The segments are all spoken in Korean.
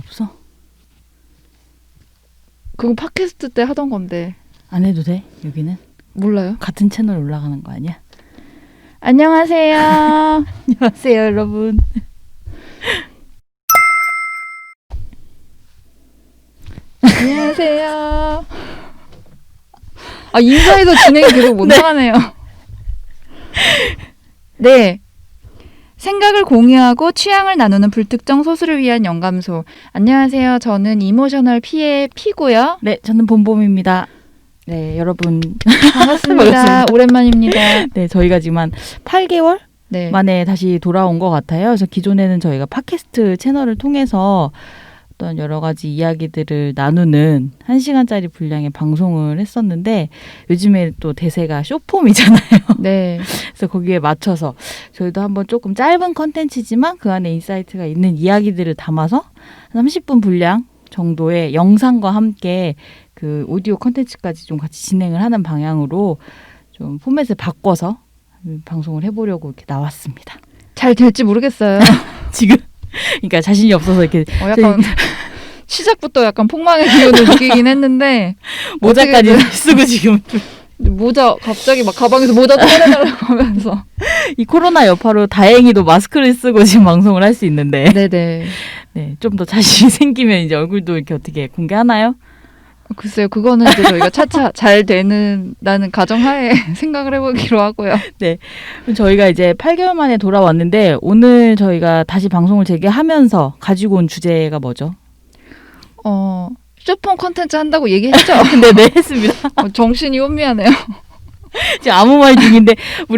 없어? 그거 팟캐스트 때 하던 건데. 안 해도 돼? 여기는? 몰라요. 같은 채널 올라가는 거 아니야? 안녕하세요. 안녕하세요, 여러분. 안녕하세요. 아, 인사해도 진행이 계속 못 나가네요. 네. 생각을 공유하고 취향을 나누는 불특정 소수를 위한 영감소. 안녕하세요. 저는 이모셔널 P의 P고요. 네, 저는 봄봄입니다. 네, 여러분. 반갑습니다. 오랜만입니다. 네, 저희가 지금 한 8개월 네. 만에 다시 돌아온 것 같아요. 그래서 기존에는 저희가 팟캐스트 채널을 통해서 어떤 여러 가지 이야기들을 나누는 1시간짜리 분량의 방송을 했었는데 요즘에 또 대세가 숏폼이잖아요. 네. 그래서 거기에 맞춰서 저희도 한번 조금 짧은 컨텐츠지만 그 안에 인사이트가 있는 이야기들을 담아서 30분 분량 정도의 영상과 함께 그 오디오 컨텐츠까지 좀 같이 진행을 하는 방향으로 좀 포맷을 바꿔서 방송을 해보려고 이렇게 나왔습니다. 잘 될지 모르겠어요. 지금 그러니까 자신이 없어서 이렇게 약간 시작부터 약간 폭망의 기운을 느끼긴 했는데 모자까지 쓰고 지금 모자 갑자기 막 가방에서 모자 꺼내달라고 하면서 이 코로나 여파로 다행히도 마스크를 쓰고 지금 방송을 할 수 있는데 네네. 네, 좀 더 자신이 생기면 이제 얼굴도 이렇게 어떻게 공개하나요? 글쎄요, 그거는 이제 저희가 차차 잘 되는다는 가정하에 생각을 해보기로 하고요. 네, 저희가 이제 8개월 만에 돌아왔는데 오늘 저희가 다시 방송을 재개하면서 가지고 온 주제가 뭐죠? 쇼폰 컨텐츠 한다고 얘기했죠? 네네, 했습니다. 정신이 혼미하네요. 지금 아무 말 중인데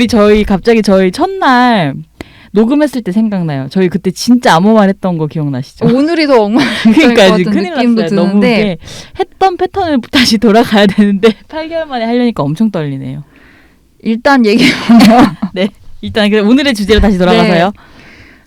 저희 갑자기 저희 첫날 녹음했을 때 생각나요. 저희 그때 진짜 아무 말 했던 거 기억나시죠? 오늘이 더 엉망진창일 그러니까 것 같은 큰일 느낌도 났어요. 너무 드는데 했던 패턴을 다시 돌아가야 되는데 8개월 만에 하려니까 엄청 떨리네요. 일단 얘기해보면 네, 일단 오늘의 주제로 다시 돌아가서요. 네.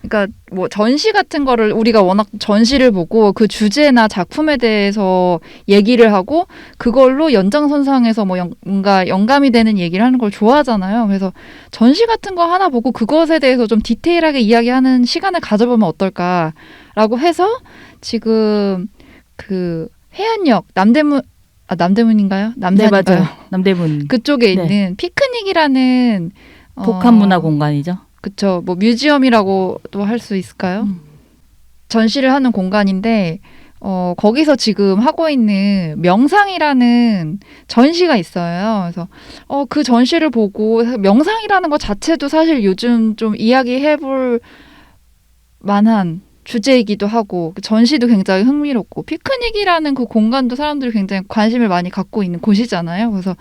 그러니까 뭐 전시 같은 거를 우리가 워낙 전시를 보고 그 주제나 작품에 대해서 얘기를 하고 그걸로 연장선상에서 뭔가 영감이 되는 얘기를 하는 걸 좋아하잖아요. 그래서 전시 같은 거 하나 보고 그것에 대해서 좀 디테일하게 이야기하는 시간을 가져보면 어떨까라고 해서 지금 그 해안역 남대문인가요? 네, 맞아요. 남대문 그쪽에 있는 피크닉이라는 복합문화 공간이죠. 그쵸. 뭐 뮤지엄이라고도 할 수 있을까요? 전시를 하는 공간인데 거기서 지금 하고 있는 명상이라는 전시가 있어요. 그래서 그 전시를 보고 명상이라는 것 자체도 사실 요즘 좀 이야기해볼 만한 주제이기도 하고 전시도 굉장히 흥미롭고 피크닉이라는 그 공간도 사람들이 굉장히 관심을 많이 갖고 있는 곳이잖아요. 그래서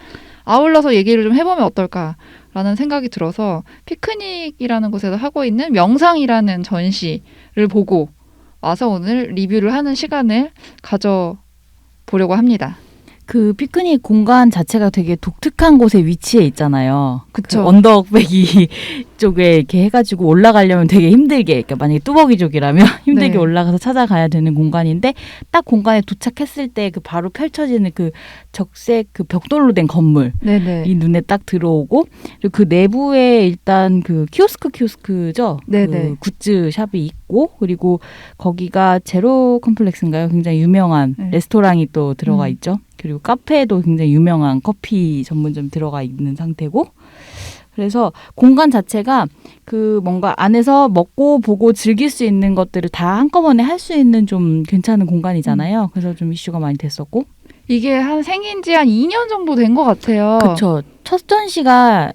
아울러서 얘기를 좀 해보면 어떨까라는 생각이 들어서 피크닉이라는 곳에서 하고 있는 명상이라는 전시를 보고 와서 오늘 리뷰를 하는 시간을 가져보려고 합니다. 그 피크닉 공간 자체가 되게 독특한 곳에 위치해 있잖아요. 그쵸. 그 언덕배기 쪽에 이렇게 해가지고 올라가려면 되게 힘들게, 그러니까 만약에 뚜벅이족이라면 힘들게 네. 올라가서 찾아가야 되는 공간인데 딱 공간에 도착했을 때 그 바로 펼쳐지는 그 적색 그 벽돌로 된 건물 네네. 이 눈에 딱 들어오고 그리고 그 내부에 일단 그 키오스크죠. 네네. 그 굿즈 샵이 있고 그리고 거기가 제로 컴플렉스인가요? 굉장히 유명한 네. 레스토랑이 또 들어가 있죠. 그리고 카페에도 굉장히 유명한 커피 전문점 들어가 있는 상태고 그래서 공간 자체가 그 뭔가 안에서 먹고 보고 즐길 수 있는 것들을 다 한꺼번에 할 수 있는 좀 괜찮은 공간이잖아요. 그래서 좀 이슈가 많이 됐었고 이게 생긴 지 한 2년 정도 된 것 같아요. 그렇죠. 첫 전시가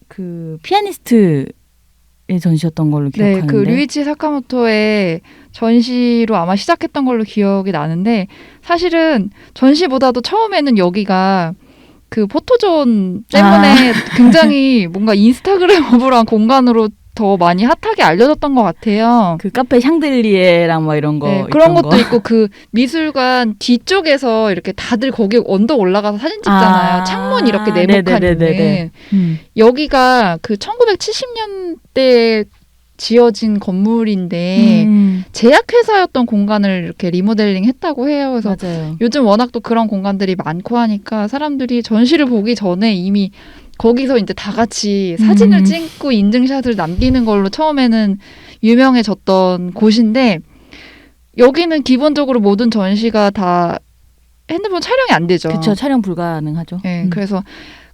그 피아니스트의 전시였던 걸로 기억하는데 네, 그 류이치 사카모토의 전시로 아마 시작했던 걸로 기억이 나는데 사실은 전시보다도 처음에는 여기가 그 포토존 때문에 굉장히 뭔가 인스타그램어블한 공간으로 더 많이 핫하게 알려졌던 것 같아요. 그 카페 샹들리에랑 뭐 이런 거 네, 그런 것도 있고 그 미술관 뒤쪽에서 이렇게 다들 거기 언덕 올라가서 사진 찍잖아요. 창문 이렇게 네모칸 있는. 여기가 그 1970년대 지어진 건물인데 제약회사였던 공간을 이렇게 리모델링 했다고 해요. 그래서 맞아요. 요즘 워낙 또 그런 공간들이 많고 하니까 사람들이 전시를 보기 전에 이미 거기서 이제 다 같이 사진을 찍고 인증샷을 남기는 걸로 처음에는 유명해졌던 곳인데 여기는 기본적으로 모든 전시가 다 핸드폰 촬영이 안 되죠. 그렇죠. 촬영 불가능하죠. 네, 그래서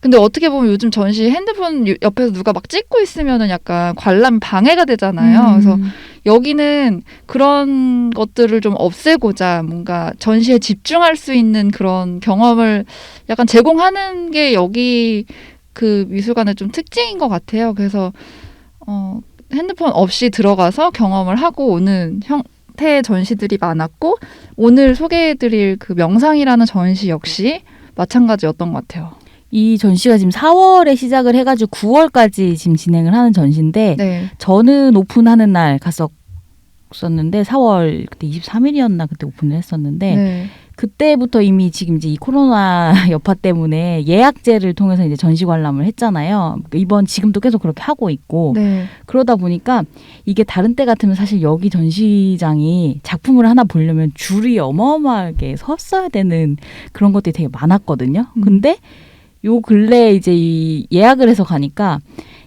근데 어떻게 보면 요즘 전시 핸드폰 옆에서 누가 막 찍고 있으면은 약간 관람 방해가 되잖아요. 그래서 여기는 그런 것들을 좀 없애고자 뭔가 전시에 집중할 수 있는 그런 경험을 약간 제공하는 게 여기 그 미술관의 좀 특징인 것 같아요. 그래서 핸드폰 없이 들어가서 경험을 하고 오는 형태의 전시들이 많았고 오늘 소개해드릴 그 명상이라는 전시 역시 마찬가지였던 것 같아요. 이 전시가 지금 4월에 시작을 해가지고 9월까지 지금 진행을 하는 전시인데 네. 저는 오픈하는 날 갔었는데 4월 그때 23일이었나 그때 오픈을 했었는데 네. 그때부터 이미 지금 이제 이 코로나 여파 때문에 예약제를 통해서 이제 전시 관람을 했잖아요. 지금도 계속 그렇게 하고 있고 네. 그러다 보니까 이게 다른 때 같으면 사실 여기 전시장이 작품을 하나 보려면 줄이 어마어마하게 섰어야 되는 그런 것들이 되게 많았거든요. 근데 요 근래 이제 이 예약을 해서 가니까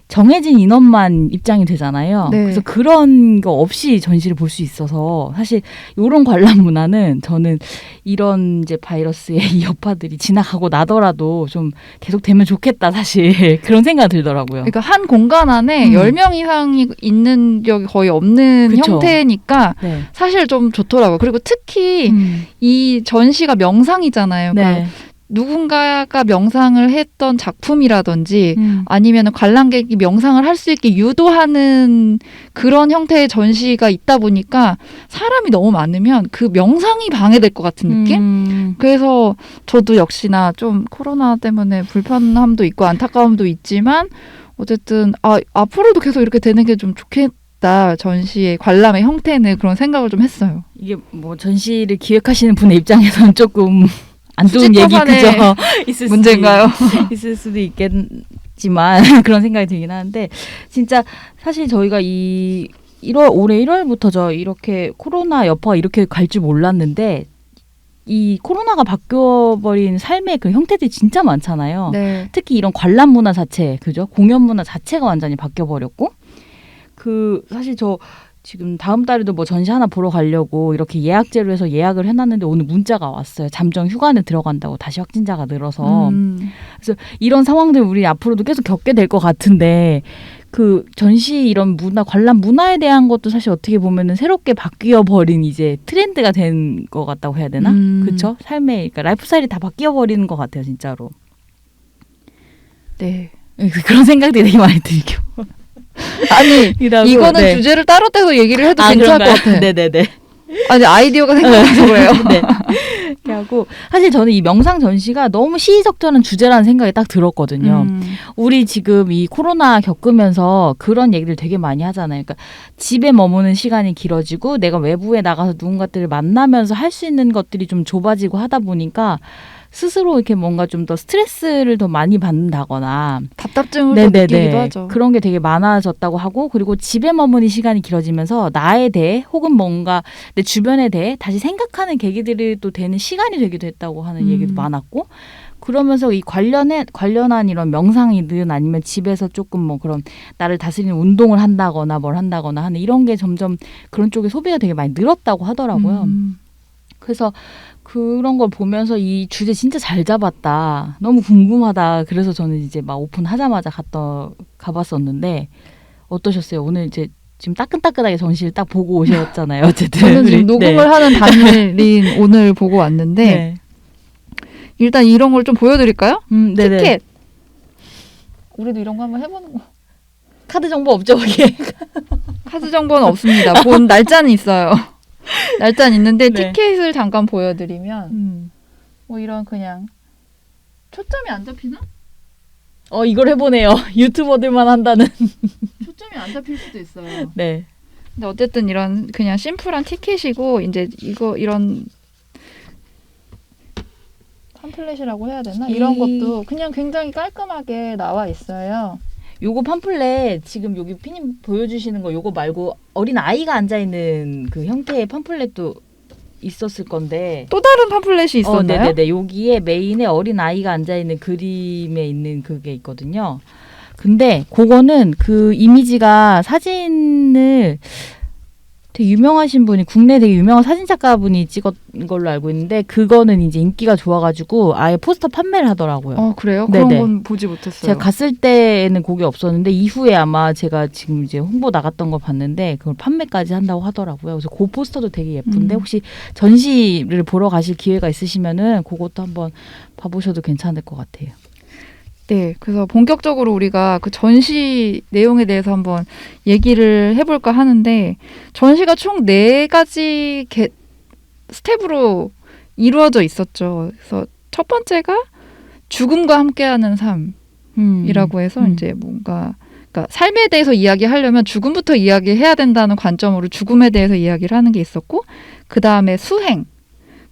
정해진 인원만 입장이 되잖아요. 네. 그래서 그런 거 없이 전시를 볼 수 있어서 사실 이런 관람 문화는 저는 이런 이제 바이러스의 이 여파들이 지나가고 나더라도 좀 계속 되면 좋겠다 사실 그런 생각이 들더라고요. 그러니까 한 공간 안에 10명 이상이 있는 적이 거의 없는 그쵸. 형태니까 네. 사실 좀 좋더라고요. 그리고 특히 이 전시가 명상이잖아요. 그러니까 네. 누군가가 명상을 했던 작품이라든지 아니면 관람객이 명상을 할 수 있게 유도하는 그런 형태의 전시가 있다 보니까 사람이 너무 많으면 그 명상이 방해될 것 같은 느낌? 그래서 저도 역시나 좀 코로나 때문에 불편함도 있고 안타까움도 있지만 어쨌든 앞으로도 계속 이렇게 되는 게 좀 좋겠다. 전시의 관람의 형태는 그런 생각을 좀 했어요. 이게 뭐 전시를 기획하시는 분의 입장에서는 조금 안 좋은 얘기 수직타산의 그죠? 문제인가요? 있을 수도 있겠지만 그런 생각이 들긴 하는데 진짜 사실 저희가 올해 1월부터죠. 이렇게 코로나 여파가 이렇게 갈 줄 몰랐는데 이 코로나가 바뀌어버린 삶의 그 형태들이 진짜 많잖아요. 네. 특히 이런 관람 문화 자체, 그죠? 공연 문화 자체가 완전히 바뀌어버렸고 사실 저 지금 다음 달에도 뭐 전시 하나 보러 가려고 이렇게 예약제로 해서 예약을 해놨는데 오늘 문자가 왔어요. 잠정 휴관에 들어간다고 다시 확진자가 늘어서. 그래서 이런 상황들 우리 앞으로도 계속 겪게 될 것 같은데 그 전시 이런 관람 문화에 대한 것도 사실 어떻게 보면은 새롭게 바뀌어 버린 이제 트렌드가 된 것 같다고 해야 되나? 그렇죠? 삶의 그러니까 라이프 스타일이 다 바뀌어 버리는 것 같아요, 진짜로. 네. 그런 생각들이 되게 많이 들죠. 아니 이거는 네. 주제를 따로 떼서 얘기를 해도 괜찮을 것 같아. 네네네. 아니 아이디어가 생각나서 그래요. 네. 이렇게 하고 사실 저는 이 명상 전시가 너무 시의적절한 주제라는 생각이 딱 들었거든요. 우리 지금 이 코로나 겪으면서 그런 얘기를 되게 많이 하잖아요. 그러니까 집에 머무는 시간이 길어지고 내가 외부에 나가서 누군가들을 만나면서 할 수 있는 것들이 좀 좁아지고 하다 보니까 스스로 이렇게 뭔가 좀 더 스트레스를 더 많이 받는다거나 답답증을 더 느끼기도 하죠. 그런 게 되게 많아졌다고 하고 그리고 집에 머무는 시간이 길어지면서 나에 대해 혹은 뭔가 내 주변에 대해 다시 생각하는 계기들이 또 되는 시간이 되기도 했다고 하는 얘기도 많았고 그러면서 이 관련한 이런 명상이든 아니면 집에서 조금 뭐 그런 나를 다스리는 운동을 한다거나 뭘 한다거나 하는 이런 게 점점 그런 쪽에 소비가 되게 많이 늘었다고 하더라고요. 그래서 그런 걸 보면서 이 주제 진짜 잘 잡았다. 너무 궁금하다. 그래서 저는 이제 막 오픈하자마자 가봤었는데 어떠셨어요? 오늘 이제 지금 따끈따끈하게 전시를 딱 보고 오셨잖아요. 어쨌든 저는 지금 녹음을 하는 당일인 오늘 보고 왔는데 네. 일단 이런 걸 좀 보여드릴까요? 네네. 티켓. 우리도 이런 거 한번 해보는 거. 카드 정보 없죠, 거기에? 카드 정보는 없습니다. 본 날짜는 있어요. 날짜는 있는데 네. 티켓을 잠깐 보여드리면 뭐 이런 그냥 초점이 안 잡히나? 이걸 해보네요. 유튜버들만 한다는. 초점이 안 잡힐 수도 있어요. 네. 근데 어쨌든 이런 그냥 심플한 티켓이고 이제 이런 팜플렛이라고 해야 되나? 이런 것도 그냥 굉장히 깔끔하게 나와 있어요. 요거 팜플렛 지금 여기 피님 보여주시는 거 요거 말고 어린 아이가 앉아있는 그 형태의 팜플렛도 있었을 건데 또 다른 팜플렛이 있었나요? 네네네. 여기에 메인에 어린 아이가 앉아있는 그림에 있는 그게 있거든요. 근데 그거는 그 이미지가 사진을 되게 유명하신 분이 국내 되게 유명한 사진 작가분이 찍은 걸로 알고 있는데 그거는 이제 인기가 좋아가지고 아예 포스터 판매를 하더라고요. 그래요? 네네. 그런 건 보지 못했어요. 제가 갔을 때는 그게 없었는데 이후에 아마 제가 지금 이제 홍보 나갔던 거 봤는데 그걸 판매까지 한다고 하더라고요. 그래서 그 포스터도 되게 예쁜데 혹시 전시를 보러 가실 기회가 있으시면은 그것도 한번 봐보셔도 괜찮을 것 같아요. 네, 그래서 본격적으로 우리가 그 전시 내용에 대해서 한번 얘기를 해볼까 하는데 전시가 총 4가지 스텝으로 이루어져 있었죠. 그래서 첫 번째가 죽음과 함께하는 삶이라고 해서 이제 뭔가 그러니까 삶에 대해서 이야기하려면 죽음부터 이야기해야 된다는 관점으로 죽음에 대해서 이야기를 하는 게 있었고 그 다음에 수행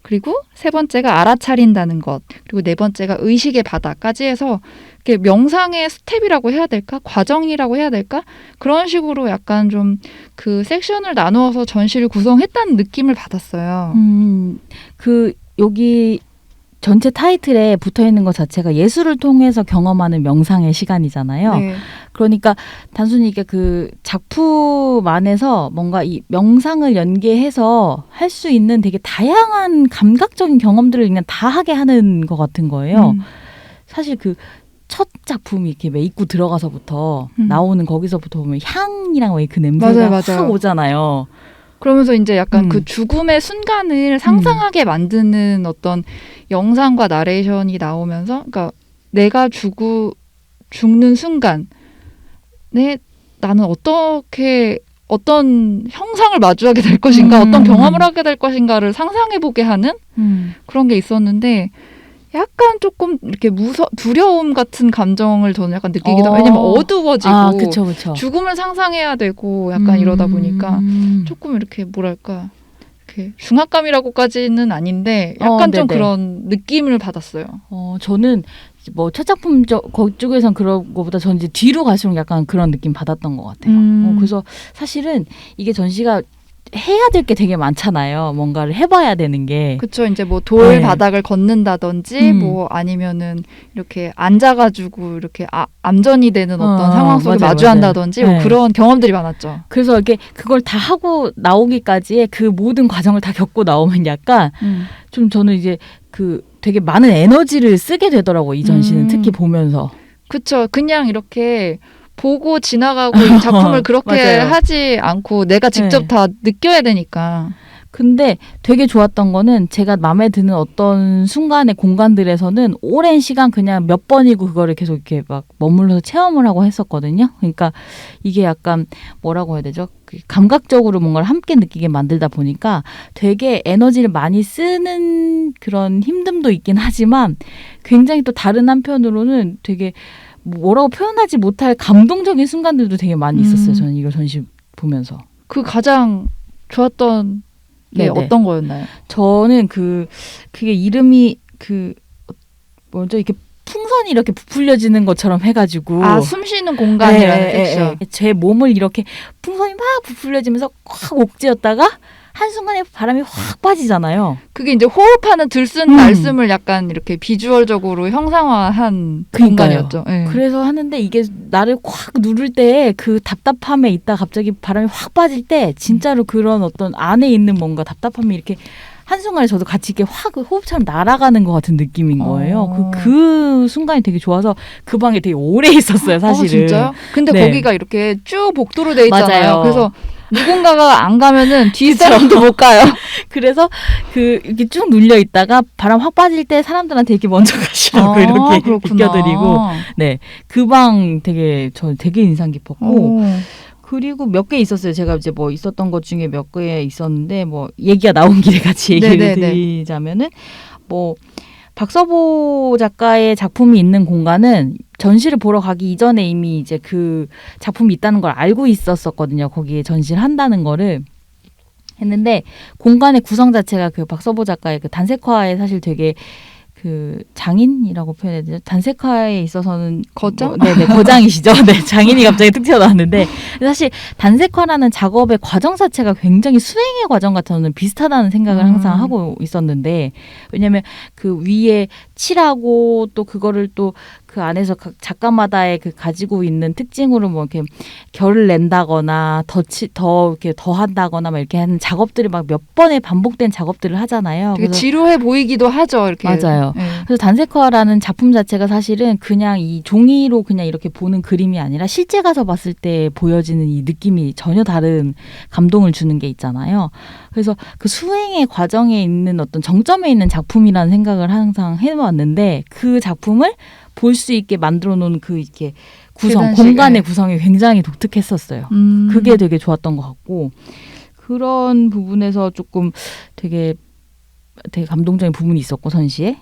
그리고 세 번째가 알아차린다는 것 그리고 네 번째가 의식의 바다까지 해서 이렇게 명상의 스텝이라고 해야 될까 과정이라고 해야 될까 그런 식으로 약간 좀 그 섹션을 나누어서 전시를 구성했다는 느낌을 받았어요. 그 여기 전체 타이틀에 붙어 있는 것 자체가 예술을 통해서 경험하는 명상의 시간이잖아요. 네. 그러니까 단순히 이게 그 작품 안에서 뭔가 이 명상을 연계해서 할 수 있는 되게 다양한 감각적인 경험들을 그냥 다 하게 하는 것 같은 거예요. 사실 그 첫 작품이 이렇게 매 입고 들어가서부터 나오는 거기서부터 보면 향이랑 왜 그 냄새가 맞아요. 확 오잖아요. 그러면서 이제 약간 그 죽음의 순간을 상상하게 만드는 어떤 영상과 나레이션이 나오면서 그러니까 내가 죽는 순간에 나는 어떤 형상을 마주하게 될 것인가 어떤 경험을 하게 될 것인가를 상상해보게 하는 그런 게 있었는데 약간 조금 이렇게 두려움 같은 감정을 저는 약간 느끼기도 왜냐면 어두워지고 그쵸. 죽음을 상상해야 되고 약간 이러다 보니까 조금 이렇게 뭐랄까 이렇게 중압감이라고까지는 아닌데 약간 좀 네네. 그런 느낌을 받았어요. 저는 뭐 첫 작품 그쪽에선 그런 거보다 전 이제 뒤로 갈수록 약간 그런 느낌 받았던 것 같아요. 그래서 사실은 이게 전시가 해야 될 게 되게 많잖아요. 뭔가를 해봐야 되는 게. 그쵸. 이제 뭐 돌 바닥을 걷는다든지 뭐 아니면은 이렇게 앉아가지고 이렇게 암전이 되는 어떤 상황 속에 마주한다든지 뭐 그런 경험들이 많았죠. 그래서 이렇게 그걸 다 하고 나오기까지의 그 모든 과정을 다 겪고 나오면 약간 좀 저는 이제 그 되게 많은 에너지를 쓰게 되더라고요. 이 전시는 특히 보면서. 그쵸. 그냥 이렇게 보고 지나가고 이 작품을 그렇게 하지 않고 내가 직접 다 느껴야 되니까. 근데 되게 좋았던 거는 제가 마음에 드는 어떤 순간의 공간들에서는 오랜 시간 그냥 몇 번이고 그거를 계속 이렇게 막 머물러서 체험을 하고 했었거든요. 그러니까 이게 약간 뭐라고 해야 되죠? 감각적으로 뭔가를 함께 느끼게 만들다 보니까 되게 에너지를 많이 쓰는 그런 힘듦도 있긴 하지만 굉장히 또 다른 한편으로는 되게 뭐라고 표현하지 못할 감동적인 순간들도 되게 많이 있었어요. 저는 이거 전시 보면서. 그 가장 좋았던 게 어떤 거였나요? 저는 그게 이름이 뭐죠? 이렇게 풍선이 이렇게 부풀려지는 것처럼 해가지고 숨 쉬는 공간이라는 섹션. 제 몸을 이렇게 풍선이 막 부풀려지면서 확 옥죄었다가 한순간에 바람이 확 빠지잖아요. 그게 이제 호흡하는 들숨 날숨을 약간 이렇게 비주얼적으로 형상화한 공간이었죠. 네. 그래서 하는데 이게 나를 확 누를 때 그 답답함에 있다 갑자기 바람이 확 빠질 때 진짜로 그런 어떤 안에 있는 뭔가 답답함이 이렇게 한순간에 저도 같이 이렇게 확 호흡처럼 날아가는 것 같은 느낌인 거예요. 그 순간이 되게 좋아서 그 방에 되게 오래 있었어요, 사실은. 진짜요? 근데 거기가 이렇게 쭉 복도로 돼 있잖아요. 맞아요. 그래서 누군가가 안 가면은 뒷사람도 못 가요. 그래서 이렇게 쭉 눌려 있다가 바람 확 빠질 때 사람들한테 이렇게 먼저 가시라고 이렇게 느껴드리고, 그 방 저 되게 인상 깊었고, 그리고 몇 개 있었어요. 제가 이제 뭐 있었던 것 중에 몇 개 있었는데, 뭐 얘기가 나온 길에 같이 얘기를 드리자면은, 뭐 박서보 작가의 작품이 있는 공간은 전시를 보러 가기 이전에 이미 이제 그 작품이 있다는 걸 알고 있었었거든요. 거기에 전시를 한다는 거를 했는데 공간의 구성 자체가 그 박서보 작가의 그 단색화에 사실 되게 그 장인이라고 표현해야 되죠. 단색화에 있어서는 거장? 거장이시죠. 장인이 갑자기 툭 튀어나왔는데 사실 단색화라는 작업의 과정 자체가 굉장히 수행의 과정과 저는 비슷하다는 생각을 항상 하고 있었는데 왜냐하면 그 위에 칠하고 또 그거를 또 그 안에서 각 작가마다의 그 가지고 있는 특징으로 뭐 이렇게 결을 낸다거나 더 이렇게 더 한다거나 막 이렇게 하는 작업들이 막 몇 번의 반복된 작업들을 하잖아요. 되게 그래서 지루해 보이기도 하죠. 이렇게. 맞아요. 네. 그래서 단색화라는 작품 자체가 사실은 그냥 이 종이로 그냥 이렇게 보는 그림이 아니라 실제 가서 봤을 때 보여지는 이 느낌이 전혀 다른 감동을 주는 게 있잖아요. 그래서 그 수행의 과정에 있는 어떤 정점에 있는 작품이라는 생각을 항상 해왔는데 그 작품을 볼 수 있게 만들어 놓은 그 이렇게 구성, 계단식, 공간의 네. 구성이 굉장히 독특했었어요. 그게 되게 좋았던 것 같고 그런 부분에서 조금 되게 감동적인 부분이 있었고 전시에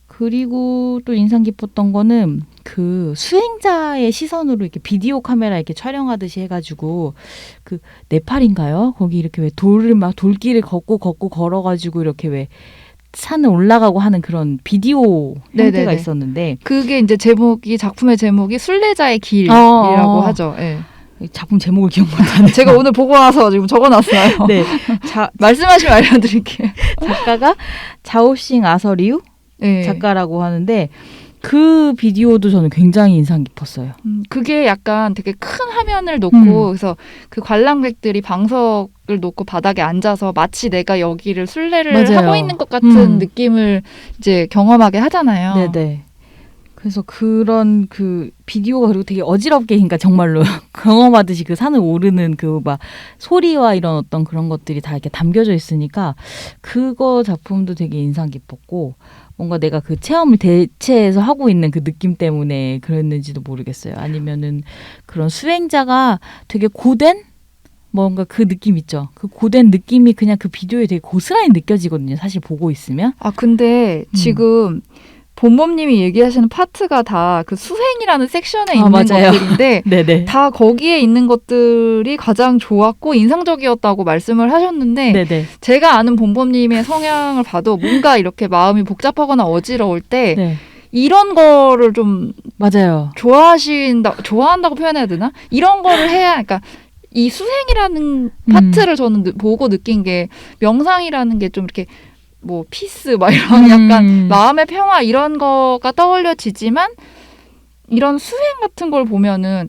그리고 또 인상 깊었던 거는 그 수행자의 시선으로 이렇게 비디오 카메라 이렇게 촬영하듯이 해가지고 그 네팔인가요? 거기 이렇게 왜 돌길을 걷고 걸어가지고 이렇게 왜 산을 올라가고 하는 그런 비디오 형태가 네네네. 있었는데 그게 이제 작품의 제목이 순례자의 길이라고 하죠. 네. 작품 제목을 기억 못하네. 제가 오늘 보고 와서 지금 적어놨어요. 네, 말씀하시면 알려드릴게요. 작가가 자오싱 아서리우 네. 작가라고 하는데 그 비디오도 저는 굉장히 인상 깊었어요. 그게 약간 되게 큰 화면을 놓고 그래서 그 관람객들이 방석을 놓고 바닥에 앉아서 마치 내가 여기를 순례를 맞아요. 하고 있는 것 같은 느낌을 이제 경험하게 하잖아요. 네네. 그래서 그런 그 비디오가 그리고 되게 어지럽게 그러니까 정말로 경험하듯이 그 산을 오르는 그 막 소리와 이런 어떤 그런 것들이 다 이렇게 담겨져 있으니까 그거 작품도 되게 인상 깊었고 뭔가 내가 그 체험을 대체해서 하고 있는 그 느낌 때문에 그랬는지도 모르겠어요. 아니면은 그런 수행자가 되게 고된 뭔가 그 느낌 있죠. 그 고된 느낌이 그냥 그 비디오에 되게 고스란히 느껴지거든요. 사실 보고 있으면. 아 근데 지금 본범님이 얘기하시는 파트가 다 그 수행이라는 섹션에 있는 맞아요. 것들인데 네네. 다 거기에 있는 것들이 가장 좋았고 인상적이었다고 말씀을 하셨는데 네네. 제가 아는 본범님의 성향을 봐도 뭔가 이렇게 마음이 복잡하거나 어지러울 때 네. 이런 거를 좀 맞아요. 좋아한다고 표현해야 되나? 이런 거를 해야, 그러니까 이 수행이라는 파트를 저는 보고 느낀 게 명상이라는 게 좀 이렇게 뭐 피스 막 이런 약간 마음의 평화 이런 거가 떠올려지지만 이런 수행 같은 걸 보면은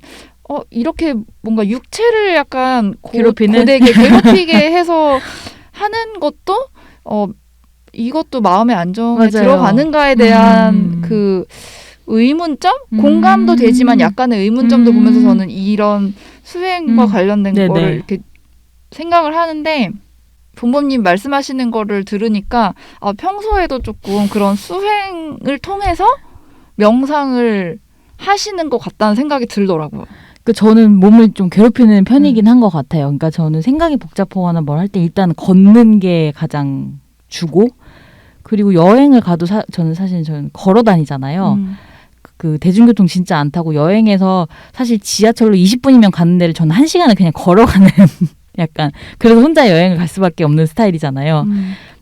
이렇게 뭔가 육체를 약간 고되게 괴롭히게 해서 하는 것도 이것도 마음의 안정에 맞아요. 들어가는가에 대한 그 의문점? 공감도 되지만 약간의 의문점도 보면서 저는 이런 수행과 관련된 네네. 거를 이렇게 생각을 하는데 본범님 말씀하시는 거를 들으니까 평소에도 조금 그런 수행을 통해서 명상을 하시는 것 같다는 생각이 들더라고요. 저는 몸을 좀 괴롭히는 편이긴 한 것 같아요. 그러니까 저는 생각이 복잡하거나 뭘 할 때 일단 걷는 게 가장 주고 그리고 여행을 가도 저는 걸어 다니잖아요. 그 대중교통 진짜 안 타고 여행해서 사실 지하철로 20분이면 가는 데를 저는 1시간을 그냥 걸어가는 약간 그래서 혼자 여행을 갈 수밖에 없는 스타일이잖아요.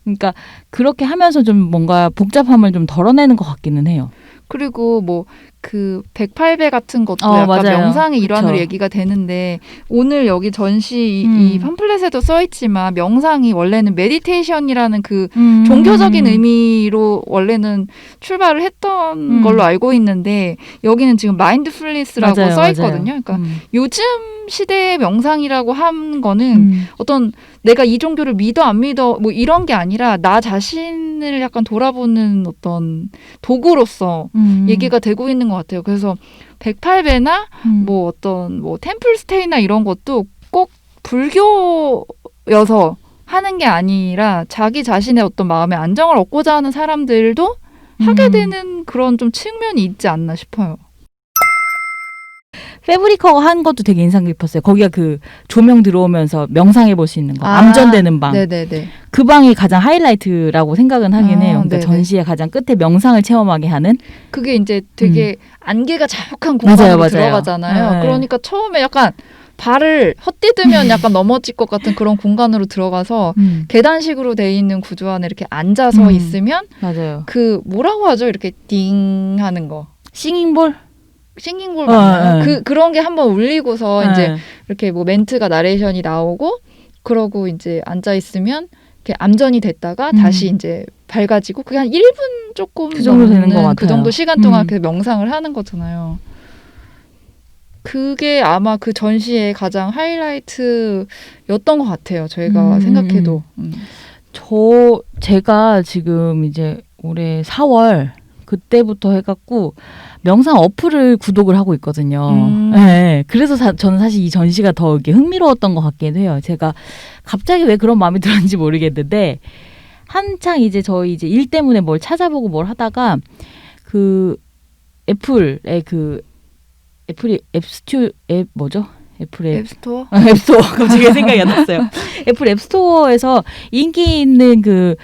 그러니까 그렇게 하면서 좀 뭔가 복잡함을 좀 덜어내는 것 같기는 해요. 그리고 뭐 그 108배 같은 것도 약간 맞아요. 명상의 일환으로 그쵸. 얘기가 되는데 오늘 여기 전시 이 팜플렛에도 써 있지만 명상이 원래는 메디테이션이라는 그 종교적인 의미로 원래는 출발을 했던 걸로 알고 있는데 여기는 지금 마인드풀니스라고 맞아요, 써 있거든요. 그러니까 요즘 시대의 명상이라고 하는 거는 어떤 내가 이 종교를 믿어 안 믿어 뭐 이런 게 아니라 나 자신을 약간 돌아보는 어떤 도구로서 얘기가 되고 있는 것 같아요. 그래서 108배나 뭐 어떤 뭐 템플스테이나 이런 것도 꼭 불교여서 하는 게 아니라 자기 자신의 어떤 마음의 안정을 얻고자 하는 사람들도 하게 되는 그런 좀 측면이 있지 않나 싶어요. 패브리커가 한 것도 되게 인상 깊었어요. 거기가 그 조명 들어오면서 명상해 볼 수 있는 거. 암전되는 방. 네네네. 그 방이 가장 하이라이트라고 생각은 하긴 해요. 그러니까 네네. 전시의 가장 끝에 명상을 체험하게 하는. 그게 이제 되게 안개가 자욱한 공간으로 맞아요. 들어가잖아요. 네. 그러니까 처음에 약간 발을 헛디디면 약간 넘어질 것 같은 그런 공간으로 들어가서 계단식으로 돼 있는 구조 안에 이렇게 앉아서 있으면 맞아요. 그 뭐라고 하죠? 이렇게 띵 하는 거. 싱잉볼? 싱잉볼 맞나요? 그런 게 한번 울리고서 이제 이렇게 뭐 멘트가 나레이션이 나오고 그러고 이제 앉아 있으면 이렇게 암전이 됐다가 다시 이제 밝아지고 그게 한 1분 조금 그 정도 되는 것 넘는 같아요. 그 정도 시간 동안 그 명상을 하는 거잖아요. 그게 아마 그 전시의 가장 하이라이트였던 것 같아요. 저희가 생각해도. 제가 지금 이제 올해 4월 그때부터 해갖고 명상 어플을 구독을 하고 있거든요. 네, 그래서 저는 사실 이 전시가 더 이렇게 흥미로웠던 것 같기도 해요. 제가 갑자기 왜 그런 마음이 들었는지 모르겠는데 한창 이제 저희 이제 일 때문에 뭘 찾아보고 뭘 하다가 그 애플의 그 애플이 앱 뭐죠? 애플의 앱스토어? 앱스토어 갑자기 생각이 안 났어요. 애플 앱스토어에서 인기 있는 그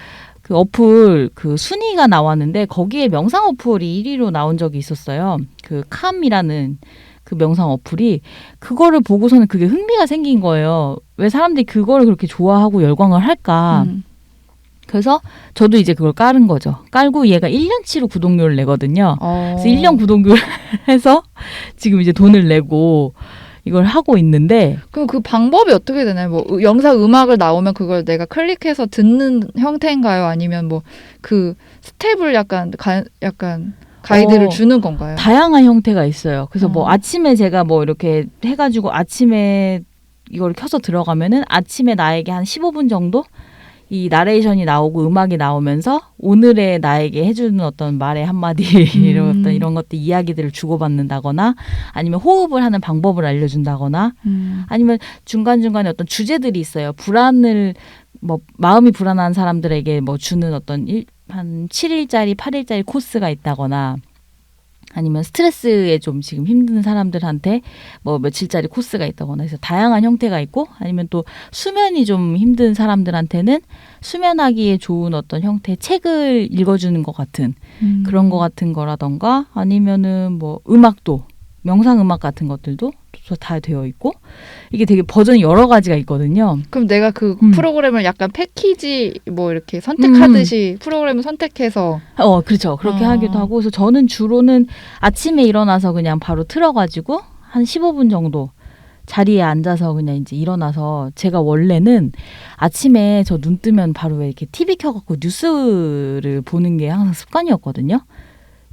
어플 그 순위가 나왔는데 거기에 명상 어플이 1위로 나온 적이 있었어요. 그 캄이라는 그 명상 어플이 그거를 보고서는 그게 흥미가 생긴 거예요. 왜 사람들이 그거를 그렇게 좋아하고 열광을 할까? 그래서 저도 이제 그걸 깔은 거죠. 깔고 얘가 1년치로 구독료를 내거든요. 그래서 1년 구독료를 해서 지금 이제 돈을 내고 이걸 하고 있는데 그럼 그 방법이 어떻게 되나요? 뭐 영상 음악을 나오면 그걸 내가 클릭해서 듣는 형태인가요? 아니면 뭐 그 스텝을 약간 가이드를 주는 건가요? 다양한 형태가 있어요. 그래서 뭐 아침에 제가 뭐 이렇게 해가지고 아침에 이걸 켜서 들어가면은 아침에 나에게 한 15분 정도 이 나레이션이 나오고 음악이 나오면서 오늘의 나에게 해주는 어떤 말의 한마디 이런 것들 이야기들을 주고받는다거나 아니면 호흡을 하는 방법을 알려준다거나 아니면 중간중간에 어떤 주제들이 있어요. 마음이 불안한 사람들에게 뭐 주는 어떤 한 7일짜리 8일짜리 코스가 있다거나 아니면 스트레스에 좀 지금 힘든 사람들한테 뭐 며칠짜리 코스가 있다거나 해서 다양한 형태가 있고 아니면 또 수면이 좀 힘든 사람들한테는 수면하기에 좋은 어떤 형태의 책을 읽어주는 것 같은 그런 것 같은 거라던가 아니면은 뭐 음악도 명상 음악 같은 것들도 다 되어 있고 이게 되게 버전이 여러 가지가 있거든요. 그럼 내가 그 프로그램을 약간 패키지 뭐 이렇게 선택하듯이 프로그램을 선택해서 그렇죠. 그렇게 하기도 하고 그래서 저는 주로는 아침에 일어나서 그냥 바로 틀어가지고 한 15분 정도 자리에 앉아서 그냥 이제 일어나서 제가 원래는 아침에 저 눈 뜨면 바로 왜 이렇게 TV 켜갖고 뉴스를 보는 게 항상 습관이었거든요.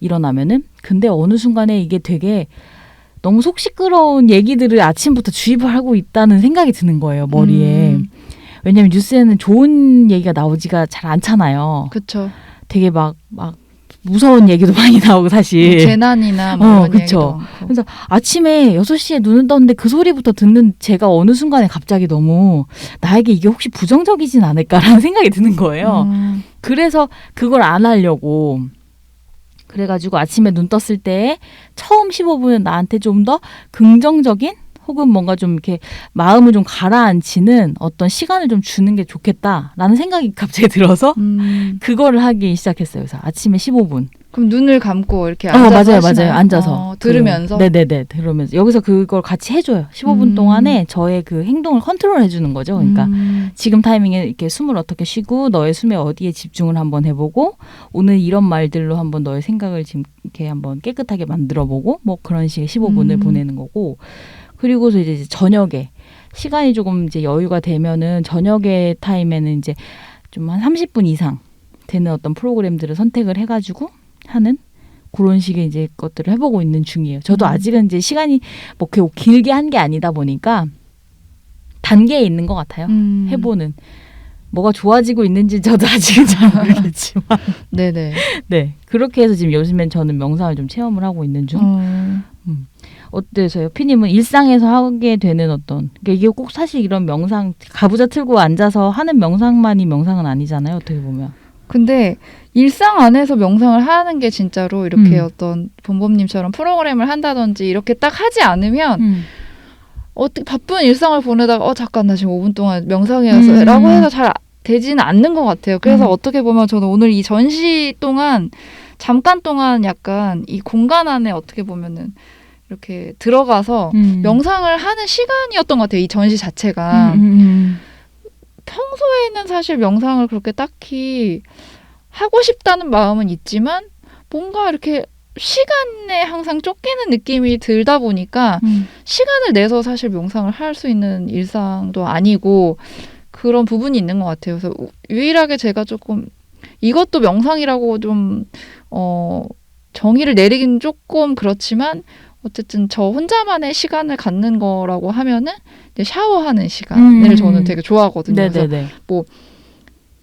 일어나면은. 근데 어느 순간에 이게 되게 너무 속 시끄러운 얘기들을 아침부터 주입을 하고 있다는 생각이 드는 거예요, 머리에. 왜냐면 뉴스에는 좋은 얘기가 나오지가 잘 않잖아요. 그렇죠. 되게 막 무서운 얘기도 많이 나오고 사실. 재난이나 뭐 이런 얘기도 많고. 그래서 아침에 6시에 눈을 떴는데 그 소리부터 듣는 제가 어느 순간에 갑자기 너무 나에게 이게 혹시 부정적이진 않을까라는 생각이 드는 거예요. 그래서 그걸 안 하려고 그래가지고 아침에 눈 떴을 때 처음 15분은 나한테 좀 더 긍정적인 혹은 뭔가 좀 이렇게 마음을 좀 가라앉히는 어떤 시간을 좀 주는 게 좋겠다라는 생각이 갑자기 들어서 그거를 하기 시작했어요. 그래서 아침에 15분. 그럼 눈을 감고 이렇게 앉아서 맞아요. 앉아서 들으면서. 네네네 들으면서 여기서 그걸 같이 해줘요. 15분 동안에 저의 그 행동을 컨트롤 해주는 거죠. 그러니까 지금 타이밍에 이렇게 숨을 어떻게 쉬고 너의 숨에 어디에 집중을 한번 해보고 오늘 이런 말들로 한번 너의 생각을 지금 이렇게 한번 깨끗하게 만들어보고 뭐 그런 식의 15분을 보내는 거고 그리고서 이제 저녁에 시간이 조금 이제 여유가 되면은 저녁에 타임에는 이제 좀 한 30분 이상 되는 어떤 프로그램들을 선택을 해가지고 하는 그런 식의 이제 것들을 해보고 있는 중이에요. 저도 아직은 이제 시간이 뭐 길게 한 게 아니다 보니까 단계에 있는 것 같아요. 해보는 뭐가 좋아지고 있는지 저도 아직은 잘 모르겠지만 네네. 네 그렇게 해서 지금 요즘엔 저는 명상을 좀 체험을 하고 있는 중. 어때서요? 피님은 일상에서 하게 되는 어떤 그러니까 이게 꼭 사실 이런 명상 가부좌 틀고 앉아서 하는 명상만이 명상은 아니잖아요. 어떻게 보면. 근데 일상 안에서 명상을 하는 게 진짜로 이렇게 어떤 본범님처럼 프로그램을 한다든지 이렇게 딱 하지 않으면 바쁜 일상을 보내다가 잠깐 나 지금 5분 동안 명상해서 라고 해서 잘 되지는 않는 것 같아요. 그래서 어떻게 보면 저는 오늘 이 전시 동안 잠깐 동안 약간 이 공간 안에 어떻게 보면은 이렇게 들어가서 명상을 하는 시간이었던 것 같아요. 이 전시 자체가. 평소에는 사실 명상을 그렇게 딱히 하고 싶다는 마음은 있지만 뭔가 이렇게 시간에 항상 쫓기는 느낌이 들다 보니까 시간을 내서 사실 명상을 할 수 있는 일상도 아니고 그런 부분이 있는 것 같아요. 그래서 유일하게 제가 조금 이것도 명상이라고 좀 정의를 내리긴 조금 그렇지만 어쨌든 저 혼자만의 시간을 갖는 거라고 하면은 이제 샤워하는 시간을 저는 되게 좋아하거든요. 네네네. 그래서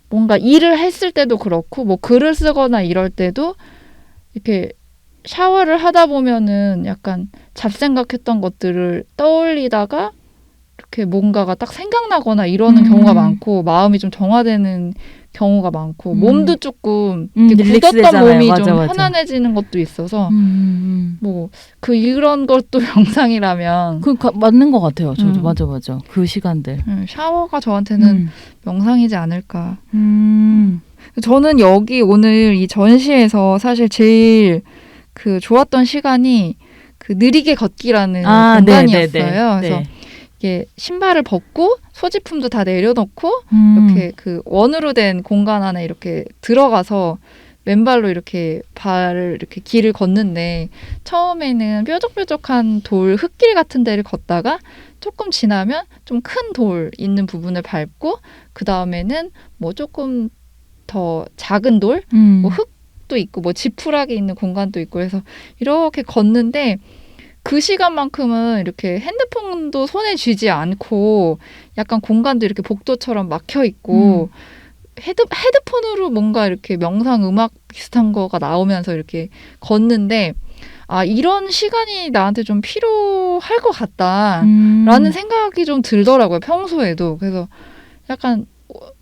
뭔가 일을 했을 때도 그렇고 뭐 글을 쓰거나 이럴 때도 이렇게 샤워를 하다 보면은 약간 잡생각했던 것들을 떠올리다가 이렇게 뭔가가 딱 생각나거나 이러는 경우가 많고 마음이 좀 정화되는 경우가 많고 몸도 조금 이렇게 굳었던 릴렉스되잖아요. 몸이 맞아, 좀 맞아. 편안해지는 것도 있어서 뭐 이런 것도 명상이라면 맞는 것 같아요. 저도 맞아. 그 시간들. 샤워가 저한테는 명상이지 않을까. 저는 여기 오늘 이 전시에서 사실 제일 그 좋았던 시간이 그 느리게 걷기라는 공간이었어요. 그래서 이게 신발을 벗고 소지품도 다 내려놓고 이렇게 그 원으로 된 공간 안에 이렇게 들어가서 맨발로 이렇게 발을 이렇게 길을 걷는데 처음에는 뾰족뾰족한 돌 흙길 같은 데를 걷다가 조금 지나면 좀 큰 돌 있는 부분을 밟고 그 다음에는 뭐 조금 더 작은 돌, 뭐 흙도 있고 뭐 지푸라기 있는 공간도 있고 해서 이렇게 걷는데 그 시간만큼은 이렇게 핸드폰도 손에 쥐지 않고 약간 공간도 이렇게 복도처럼 막혀 있고 헤드폰으로 뭔가 이렇게 명상 음악 비슷한 거가 나오면서 이렇게 걷는데 이런 시간이 나한테 좀 필요할 것 같다라는 생각이 좀 들더라고요. 평소에도. 그래서 약간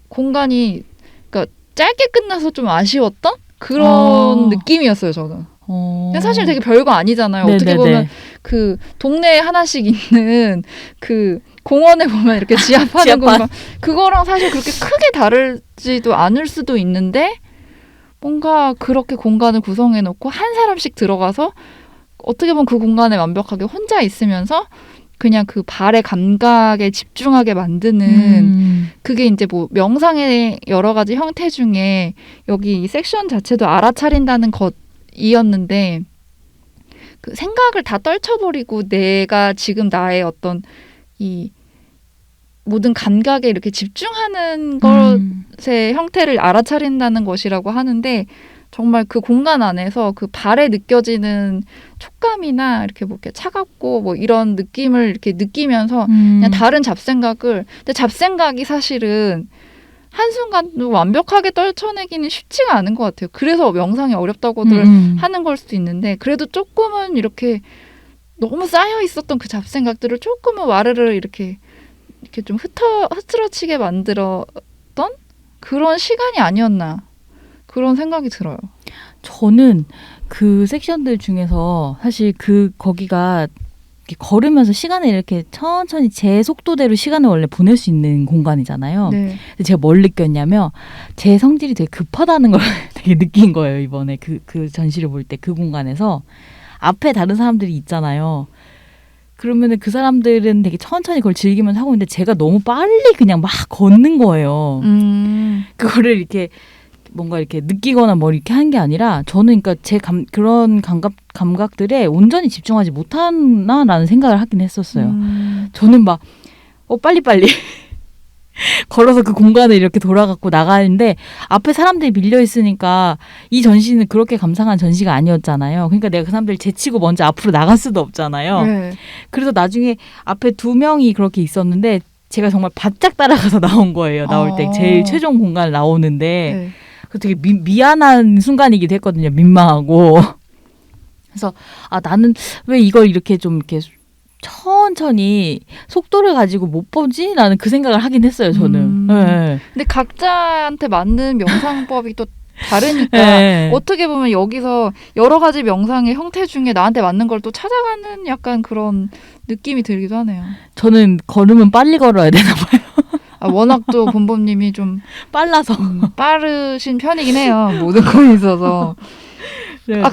공간이 그러니까 짧게 끝나서 좀 아쉬웠던 그런 느낌이었어요. 저는. 사실 되게 별거 아니잖아요. 네네네. 어떻게 보면 그 동네에 하나씩 있는 그 공원에 보면 이렇게 지압하는 공간 그거랑 사실 그렇게 크게 다르지도 않을 수도 있는데 뭔가 그렇게 공간을 구성해 놓고 한 사람씩 들어가서 어떻게 보면 그 공간에 완벽하게 혼자 있으면서 그냥 그 발의 감각에 집중하게 만드는 그게 이제 뭐 명상의 여러 가지 형태 중에 여기 이 섹션 자체도 알아차린다는 것이었는데 그 생각을 다 떨쳐버리고 내가 지금 나의 어떤 이 모든 감각에 이렇게 집중하는 것의 형태를 알아차린다는 것이라고 하는데 정말 그 공간 안에서 그 발에 느껴지는 촉감이나 이렇게 뭐 이렇게 차갑고 뭐 이런 느낌을 이렇게 느끼면서 그냥 다른 잡생각을 근데 잡생각이 사실은 한순간도 완벽하게 떨쳐내기는 쉽지가 않은 것 같아요. 그래서 명상이 어렵다고들 하는 걸 수도 있는데 그래도 조금은 이렇게 너무 쌓여 있었던 그 잡생각들을 조금은 와르르 이렇게 좀 흐트러치게 만들었던 그런 시간이 아니었나 그런 생각이 들어요. 저는 그 섹션들 중에서 사실 거기가 이렇게 걸으면서 시간을 이렇게 천천히 제 속도대로 시간을 원래 보낼 수 있는 공간이잖아요. 네. 근데 제가 뭘 느꼈냐면 제 성질이 되게 급하다는 걸 되게 느낀 거예요. 이번에 그 전시를 볼 때 그 공간에서 앞에 다른 사람들이 있잖아요. 그러면은 그 사람들은 되게 천천히 그걸 즐기면서 하고 있는데 제가 너무 빨리 그냥 막 걷는 거예요. 그거를 이렇게 뭔가 이렇게 느끼거나 뭐 이렇게 한 게 아니라 저는 그러니까 제 그런 감각들에 온전히 집중하지 못하나라는 생각을 하긴 했었어요. 저는 막 빨리빨리 걸어서 그 공간을 이렇게 돌아갖고 나가는데 앞에 사람들이 밀려 있으니까 이 전시는 그렇게 감상한 전시가 아니었잖아요. 그러니까 내가 그 사람들 제치고 먼저 앞으로 나갈 수도 없잖아요. 네. 그래서 나중에 앞에 2명이 그렇게 있었는데 제가 정말 바짝 따라가서 나온 거예요. 나올 때 제일 최종 공간을 나오는데 네. 그 되게 미안한 순간이기도 했거든요. 민망하고. 그래서 나는 왜 이걸 이렇게 좀 이렇게 천천히 속도를 가지고 못 보지? 라는 그 생각을 하긴 했어요. 저는. 네. 근데 각자한테 맞는 명상법이 또 다르니까 네. 어떻게 보면 여기서 여러 가지 명상의 형태 중에 나한테 맞는 걸 또 찾아가는 약간 그런 느낌이 들기도 하네요. 저는 걸으면 빨리 걸어야 되나 봐요. 워낙 또 본범님이 좀 빨라서. 빠르신 편이긴 해요. 모든 거에 있어서.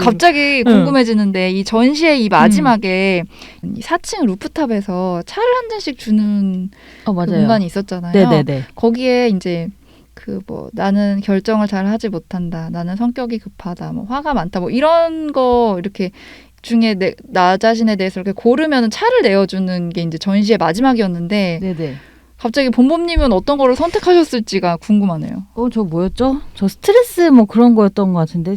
갑자기 궁금해지는데 이 전시의 이 마지막에 4층 루프탑에서 차를 한 잔씩 주는 그 공간이 있었잖아요. 네네네. 거기에 이제 나는 결정을 잘 하지 못한다. 나는 성격이 급하다. 뭐 화가 많다. 뭐 이런 거 이렇게 중에 나 자신에 대해서 이렇게 고르면 차를 내어주는 게 이제 전시의 마지막이었는데 네네. 갑자기 봄봄님은 어떤 거를 선택하셨을지가 궁금하네요. 저 뭐였죠? 저 스트레스 뭐 그런 거였던 것 같은데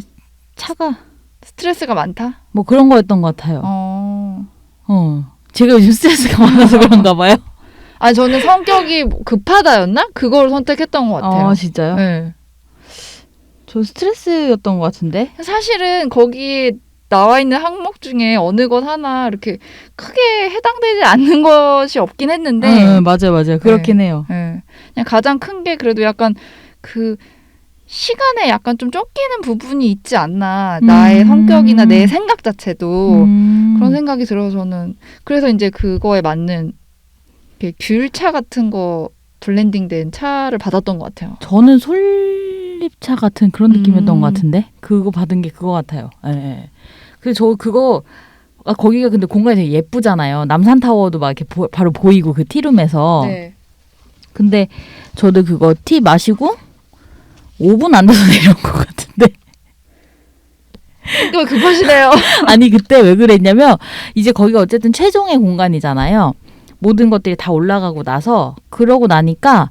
차가 스트레스가 많다? 뭐 그런 거였던 것 같아요. 제가 요즘 스트레스가 많아서 그런가 봐요. 아니 저는 성격이 급하다였나? 그걸 선택했던 것 같아요. 아 진짜요? 네. 저 스트레스였던 것 같은데. 사실은 거기 나와 있는 항목 중에 어느 것 하나 이렇게 크게 해당되지 않는 것이 없긴 했는데 맞아요. 그렇긴 해요. 네. 그냥 가장 큰 게 그래도 약간 그 시간에 약간 좀 쫓기는 부분이 있지 않나. 나의 성격이나 내 생각 자체도 그런 생각이 들어서 저는 그래서 이제 그거에 맞는 귤차 같은 거 블렌딩된 차를 받았던 것 같아요. 저는 솔잎차 같은 그런 느낌이었던 것 같은데 그거 받은 게 그거 같아요. 네. 그래서 저 그거 거기가 근데 공간이 되게 예쁘잖아요. 남산타워도 막 이렇게 바로 보이고 그 티룸에서. 네. 근데 저도 그거 티 마시고 5분 안 돼서 내려온 것 같은데. 또 급하시네요. 아니 그때 왜 그랬냐면 이제 거기가 어쨌든 최종의 공간이잖아요. 모든 것들이 다 올라가고 나서 그러고 나니까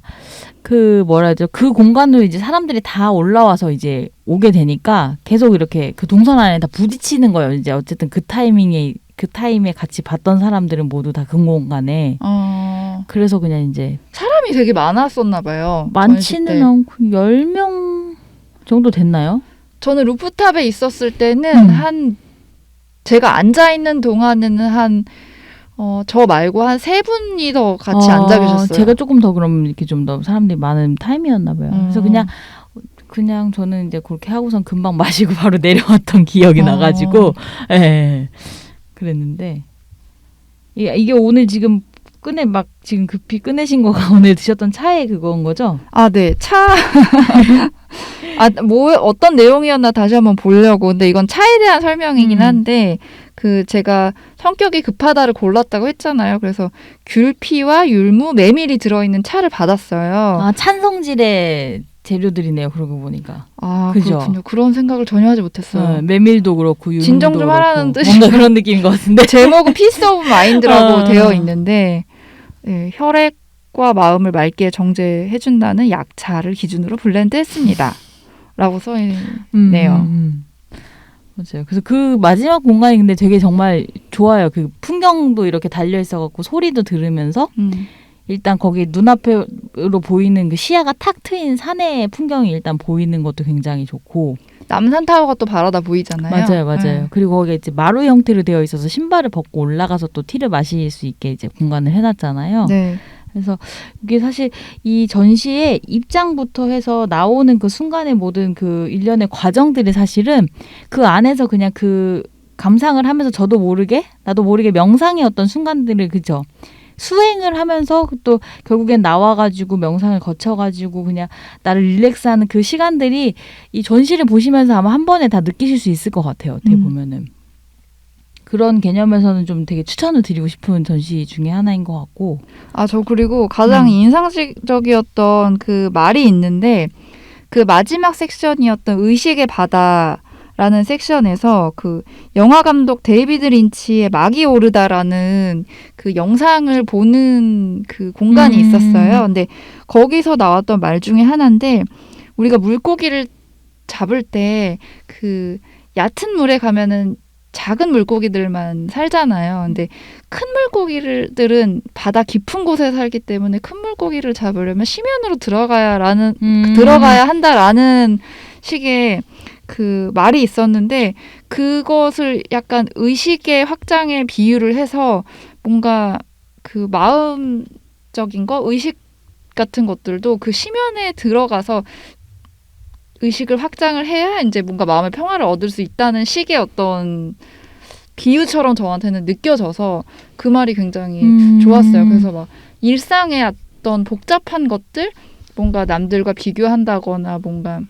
그 뭐라 하죠? 그 공간으로 이제 사람들이 다 올라와서 이제 오게 되니까 계속 이렇게 그 동선 안에 다 부딪히는 거예요. 이제 어쨌든 그 타임에 같이 봤던 사람들은 모두 다 그 공간에. 그래서 그냥 이제 사람이 되게 많았었나 봐요. 많지는 않고 10명 정도 됐나요? 저는 루프탑에 있었을 때는 제가 앉아 있는 동안에는 저 말고 한 3분이 더 같이 앉아 계셨어요. 제가 조금 더 그럼 이렇게 좀 더 사람들이 많은 타임이었나 봐요. 그래서 그냥 저는 이제 그렇게 하고선 금방 마시고 바로 내려왔던 기억이 나가지고, 예, 그랬는데 이게 오늘 지금 지금 급히 꺼내신 거가 오늘 드셨던 차에 그거인 거죠? 아, 네. 차. 어떤 내용이었나 다시 한번 보려고. 근데 이건 차에 대한 설명이긴 한데, 제가 성격이 급하다를 골랐다고 했잖아요. 그래서 귤피와 율무, 메밀이 들어있는 차를 받았어요. 아, 찬성질의 재료들이네요. 그러고 보니까. 아, 그죠? 그렇군요. 그런 생각을 전혀 하지 못했어요. 메밀도 그렇고 율무도 진정 좀 그렇고. 하라는 뜻이 뭔가 그런 느낌인 것 같은데. 제목은 피스 오브 마인드라고 되어 있는데 혈액과 마음을 맑게 정제해준다는 약차를 기준으로 블렌드했습니다. 라고 써 있네요. 맞아요. 그래서 그 마지막 공간이 근데 되게 정말 좋아요. 그 풍경도 이렇게 달려 있어갖고 소리도 들으면서 일단 거기 눈앞으로 보이는 그 시야가 탁 트인 산의 풍경이 일단 보이는 것도 굉장히 좋고. 남산타워가 또 바라다 보이잖아요. 맞아요. 그리고 거기에 이제 마루 형태로 되어 있어서 신발을 벗고 올라가서 또 티를 마실 수 있게 이제 공간을 해놨잖아요. 네. 그래서 이게 사실 이 전시의 입장부터 해서 나오는 그 순간의 모든 그 일련의 과정들이 사실은 그 안에서 그냥 그 감상을 하면서 나도 모르게 명상의 어떤 순간들을 그죠. 수행을 하면서 또 결국엔 나와가지고 명상을 거쳐가지고 그냥 나를 릴렉스하는 그 시간들이 이 전시를 보시면서 아마 한 번에 다 느끼실 수 있을 것 같아요. 어떻게 보면은. 그런 개념에서는 좀 되게 추천을 드리고 싶은 전시 중에 하나인 것 같고. 아, 저 그리고 가장 인상적이었던 그 말이 있는데 그 마지막 섹션이었던 의식의 바다라는 섹션에서 그 영화 감독 데이비드 린치의 막이 오르다라는 그 영상을 보는 그 공간이 있었어요. 근데 거기서 나왔던 말 중에 하나인데 우리가 물고기를 잡을 때 그 얕은 물에 가면은 작은 물고기들만 살잖아요. 근데 큰 물고기들은 바다 깊은 곳에 살기 때문에 큰 물고기를 잡으려면 심연으로 들어가야 한다라는 식의 그 말이 있었는데 그것을 약간 의식의 확장에 비유를 해서 뭔가 그 마음적인 거, 의식 같은 것들도 그 심연에 들어가서 의식을 확장을 해야 이제 뭔가 마음의 평화를 얻을 수 있다는 식의 어떤 비유처럼 저한테는 느껴져서 그 말이 굉장히 좋았어요. 그래서 막 일상의 어떤 복잡한 것들, 뭔가 남들과 비교한다거나 뭔가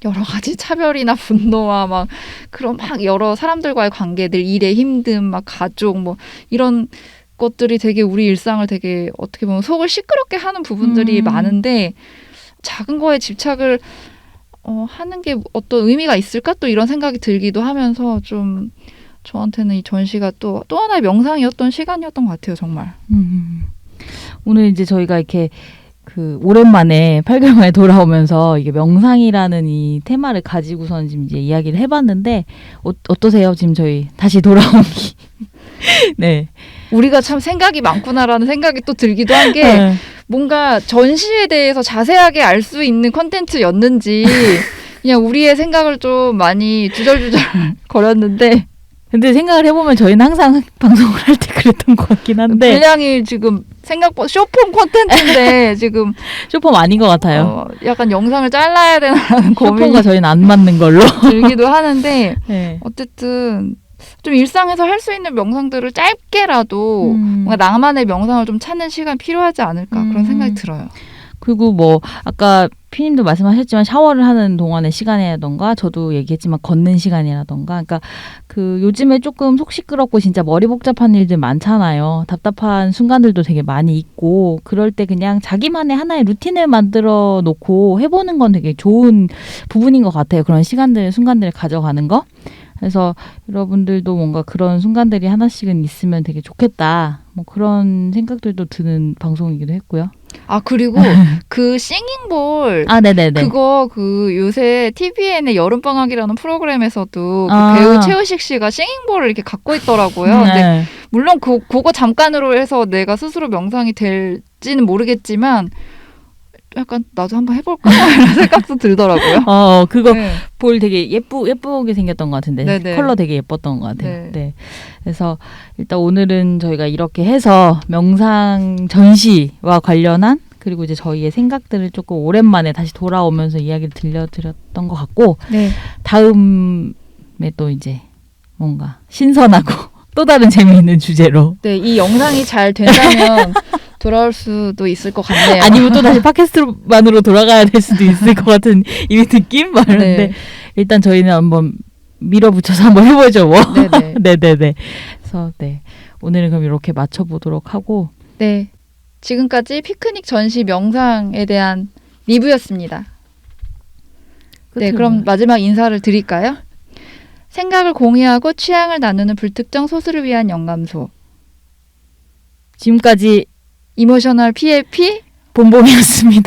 여러 가지 차별이나 분노와 막 그런 막 여러 사람들과의 관계들, 일의 힘듦, 막 가족 뭐 이런 것들이 되게 우리 일상을 되게 어떻게 보면 속을 시끄럽게 하는 부분들이 많은데 작은 거에 집착을 하는 게 어떤 의미가 있을까? 또 이런 생각이 들기도 하면서 좀 저한테는 이 전시가 또 하나의 명상이었던 시간이었던 것 같아요, 정말. 오늘 이제 저희가 이렇게 그 오랜만에 8개월 만에 돌아오면서 이게 명상이라는 이 테마를 가지고선 지금 이제 이야기를 해봤는데 어떠세요? 지금 저희 다시 돌아오기. 네. 우리가 참 생각이 많구나라는 생각이 또 들기도 한 게 네. 뭔가 전시에 대해서 자세하게 알 수 있는 컨텐츠였는지 그냥 우리의 생각을 좀 많이 주절주절 거렸는데 근데 생각을 해보면 저희는 항상 방송을 할 때 그랬던 것 같긴 한데 분량이 지금 생각보다 쇼폼 콘텐츠인데 지금 쇼폼 아닌 것 같아요. 약간 영상을 잘라야 되나라는 고민이 쇼폼과 저희는 안 맞는 걸로. 들기도 하는데 네. 어쨌든 좀 일상에서 할 수 있는 명상들을 짧게라도 뭔가 나만의 명상을 좀 찾는 시간 필요하지 않을까 그런 생각이 들어요. 그리고 뭐 아까 피님도 말씀하셨지만 샤워를 하는 동안의 시간이라던가 저도 얘기했지만 걷는 시간이라던가 그러니까 그 요즘에 조금 속 시끄럽고 진짜 머리 복잡한 일들 많잖아요. 답답한 순간들도 되게 많이 있고 그럴 때 그냥 자기만의 하나의 루틴을 만들어 놓고 해보는 건 되게 좋은 부분인 것 같아요. 그런 순간들을 가져가는 거. 그래서 여러분들도 뭔가 그런 순간들이 하나씩은 있으면 되게 좋겠다. 뭐 그런 생각들도 드는 방송이기도 했고요. 아 그리고 그 싱잉볼 아 네네네. 그거 그 요새 TVN의 여름방학이라는 프로그램에서도 아. 그 배우 최우식 씨가 싱잉볼을 이렇게 갖고 있더라고요. 근데 네. 물론 그거 잠깐으로 해서 내가 스스로 명상이 될지는 모르겠지만 약간 나도 한번 해볼까 이런 생각도 들더라고요. 그거 네. 볼 되게 예쁘게 생겼던 것 같은데 네네. 컬러 되게 예뻤던 것 같아요. 네. 네. 그래서 일단 오늘은 저희가 이렇게 해서 명상 전시와 관련한 그리고 이제 저희의 생각들을 조금 오랜만에 다시 돌아오면서 이야기를 들려드렸던 것 같고 네. 다음에 또 이제 뭔가 신선하고 또 다른 재미있는 주제로 네, 이 영상이 잘 된다면 돌아올 수도 있을 것 같네요. 아니면 또 다시 팟캐스트만으로 돌아가야 될 수도 있을 것 같은 이 느낌 말하는데 네. 일단 저희는 한번 밀어붙여서 한번 해보죠 뭐. 네네. 네네네. 그래서 네 오늘은 그럼 이렇게 맞춰보도록 하고 네. 지금까지 피크닉 전시 명상에 대한 리뷰였습니다. 네, 그럼 마지막 인사를 드릴까요? 생각을 공유하고 취향을 나누는 불특정 소수를 위한 영감소. 지금까지 이모셔널 PLP 본봉이었습니다.